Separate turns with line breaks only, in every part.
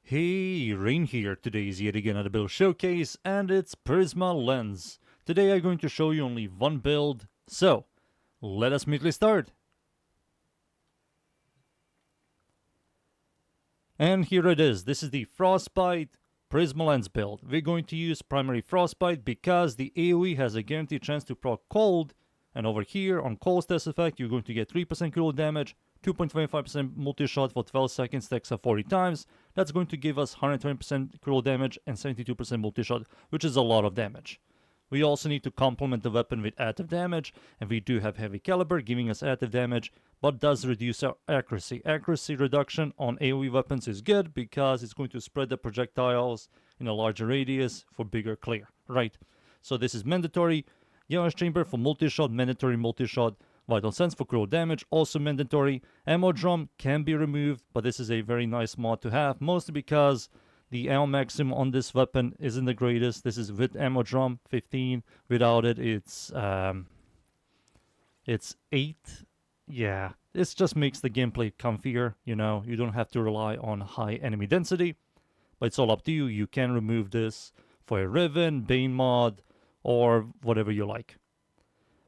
Hey, Rain here. Today is yet again another build showcase, and it's Prisma Lenz. Today I'm going to show you only one build, so let us immediately start. And here it is. This is the Frostbite Prisma Lenz build. We're going to use primary Frostbite because the AoE has a guaranteed chance to proc cold, and over here on cold status effect you're going to get 3% cool damage, 2.25% multi-shot for 12 seconds, stacks up 40 times. That's going to give us 120% critical damage and 72% multi-shot, which is a lot of damage. We also need to complement the weapon with additive damage, and we do have heavy caliber giving us additive damage, but does reduce our accuracy. Accuracy reduction on AoE weapons is good because it's going to spread the projectiles in a larger radius for bigger clear, right? So this is mandatory. Yellow chamber for multi-shot, mandatory multi-shot. Vital Sense for critical damage, also mandatory. Ammo drum can be removed, but this is a very nice mod to have, mostly because the ammo maximum on this weapon isn't the greatest. This is with ammo drum, 15. Without it, it's 8. Yeah, this just makes the gameplay comfier, you know. You don't have to rely on high enemy density, but it's all up to you. You can remove this for a Riven, Bane mod, or whatever you like.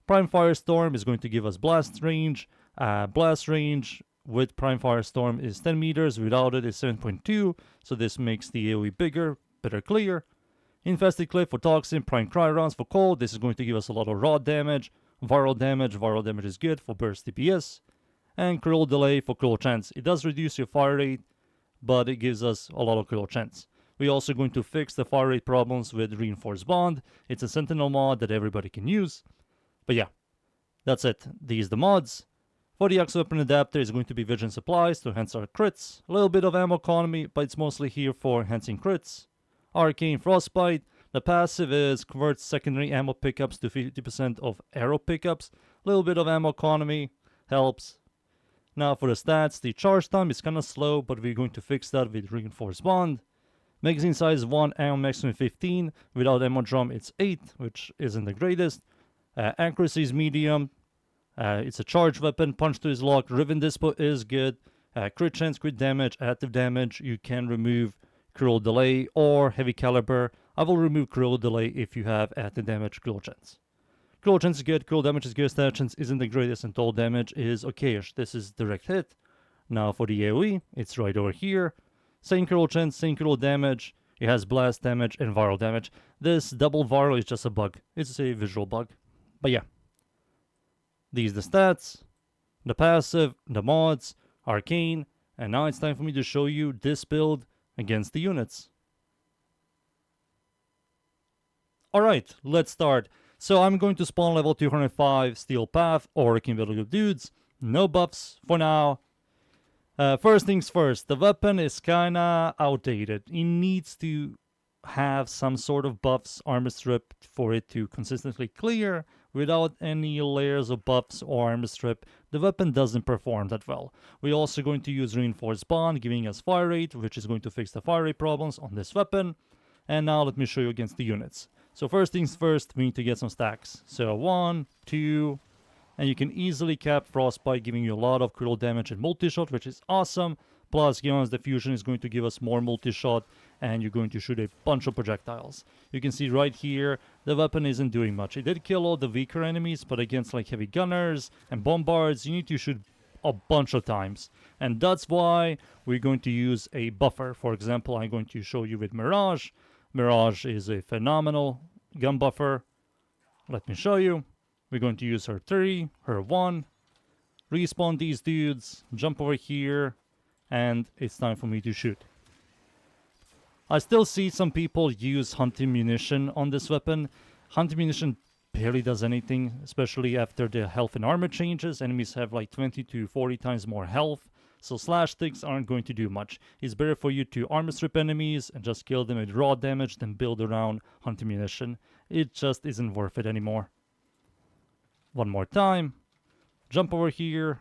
Prime Firestorm is going to give us blast range. Blast range with Prime Firestorm is 10 meters, without it is 7.2, so this makes the AoE bigger, better clear. Infested Cliff for Toxin, Prime Cry rounds for cold. This is going to give us a lot of raw damage. Viral damage is good for burst DPS. And Critical Delay for critical chance. It does reduce your fire rate, but it gives us a lot of critical chance. We're also going to fix the fire rate problems with Reinforced Bond. It's a Sentinel mod that everybody can use. But yeah, that's it. These are the mods. For the Axe Weapon Adapter is going to be Vision Supplies to enhance our crits. A little bit of ammo economy, but it's mostly here for enhancing crits. Arcane Frostbite. The passive is converts secondary ammo pickups to 50% of arrow pickups. A little bit of ammo economy helps. Now for the stats, the charge time is kind of slow, but we're going to fix that with Reinforced Bond. Magazine size 1, ammo maximum 15. Without ammo drum it's 8, which isn't the greatest. Accuracy is medium. It's a charge weapon. Punch to is locked. Riven Dispo is good. Crit chance, crit damage, active damage. You can remove critical delay or heavy caliber. I will remove critical delay if you have active damage, critical chance. Critical chance is good. Critical damage is good. Stat chance isn't the greatest, and total damage is okayish. This is direct hit. Now for the AoE, it's right over here. Same critical chance, same critical damage. It has blast damage and viral damage. This double viral is just a bug. It's a visual bug. But yeah, these are the stats, the passive, the mods, arcane, and now it's time for me to show you this build against the units. Alright, let's start. So I'm going to spawn level 205 Steel Path or Cumulative Dudes. No buffs for now. First things first, the weapon is kinda outdated. It needs to have some sort of buffs, armor strip, for it to consistently clear. Without any layers of buffs or armor strip, the weapon doesn't perform that well. We're also going to use Reinforced Bond, giving us fire rate, which is going to fix the fire rate problems on this weapon. And now let me show you against the units. So first things first, we need to get some stacks. So 1, 2, and you can easily cap Frostbite, giving you a lot of critical damage and multi-shot, which is awesome. Plus, Gion's Diffusion is going to give us more multi-shot, and you're going to shoot a bunch of projectiles. You can see right here, the weapon isn't doing much. It did kill all the weaker enemies, but against like heavy gunners and bombards, you need to shoot a bunch of times. And that's why we're going to use a buffer. For example, I'm going to show you with Mirage. Mirage is a phenomenal gun buffer. Let me show you. We're going to use her 3, her 1, respawn these dudes, jump over here, and it's time for me to shoot. I still see some people use hunting munition on this weapon. Hunting munition barely does anything, especially after the health and armor changes. Enemies have like 20 to 40 times more health, so slash sticks aren't going to do much. It's better for you to armor strip enemies and just kill them with raw damage than build around hunting munition. It just isn't worth it anymore. One more time. Jump over here.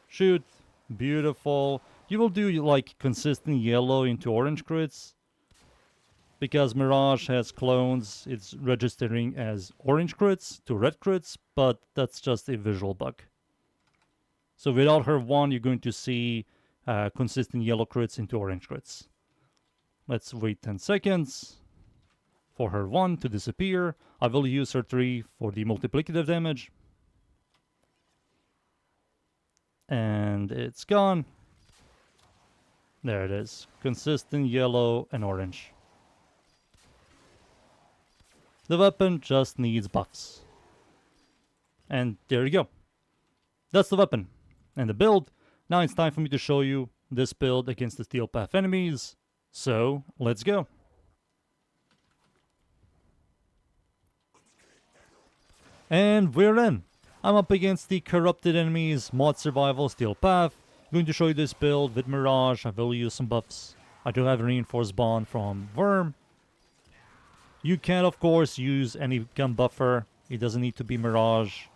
Shoot. Beautiful. You will do like consistent yellow into orange crits. Because Mirage has clones, it's registering as orange crits to red crits, but that's just a visual bug. So without her 1, you're going to see consistent yellow crits into orange crits. Let's wait 10 seconds for her 1 to disappear. I will use her 3 for the multiplicative damage. And it's gone. There it is. Consistent yellow and orange. The weapon just needs buffs. And there you go. That's the weapon. And the build. Now it's time for me to show you this build against the Steel Path enemies. So, let's go. And we're in. I'm up against the corrupted enemies, Mod Survival, Steel Path. I'm going to show you this build with Mirage. I will use some buffs. I do have a Reinforced Bond from Worm. You can, of course, use any gun buffer. It doesn't need to be Mirage.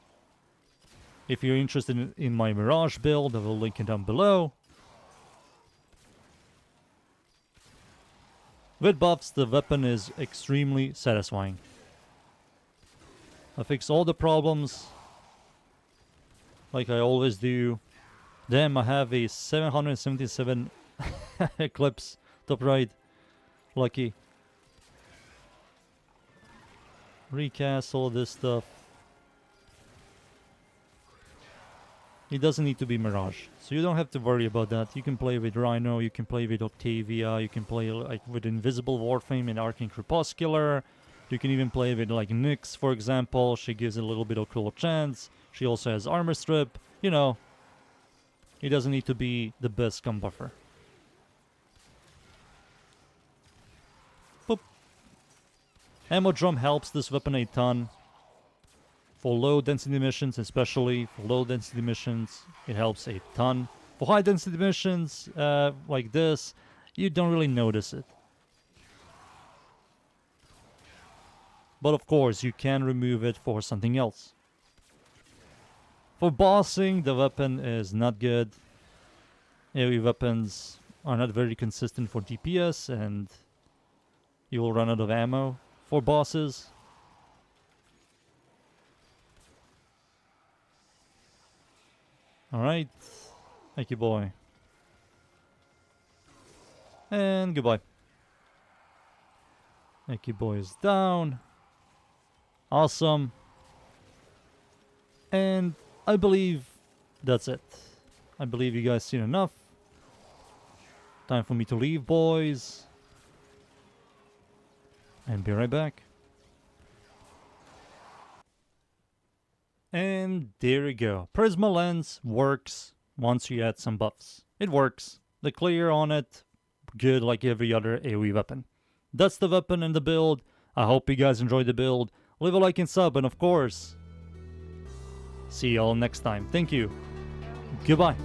If you're interested in my Mirage build, I will link it down below. With buffs, the weapon is extremely satisfying. I fix all the problems, like I always do. Damn, I have a 777 Eclipse, top right. Lucky. Recast all this stuff. It doesn't need to be Mirage, so you don't have to worry about that. You can play with Rhino, you can play with Octavia, you can play like with Invisible Warframe and Arcane Crepuscular. You can even play with like Nyx, for example. She gives a little bit of cool chance. She also has Armor Strip. You know, it doesn't need to be the best gun buffer. Boop. Ammo Drum helps this weapon a ton. For low density missions, especially for low density missions, it helps a ton. For high density missions like this, you don't really notice it. But of course, you can remove it for something else. For bossing, the weapon is not good. AoE weapons are not very consistent for DPS, and you will run out of ammo for bosses. Alright, thank you, boy. And goodbye. Thank you, boy is down. Awesome. And I believe that's it. I believe you guys seen enough. Time for me to leave, boys. And be right back. And there you go. Prisma Lens works once you add some buffs. It works. The clear on it, good like every other AoE weapon. That's the weapon and the build. I hope you guys enjoyed the build. Leave a like and sub, and of course, see y'all next time. Thank you. Goodbye.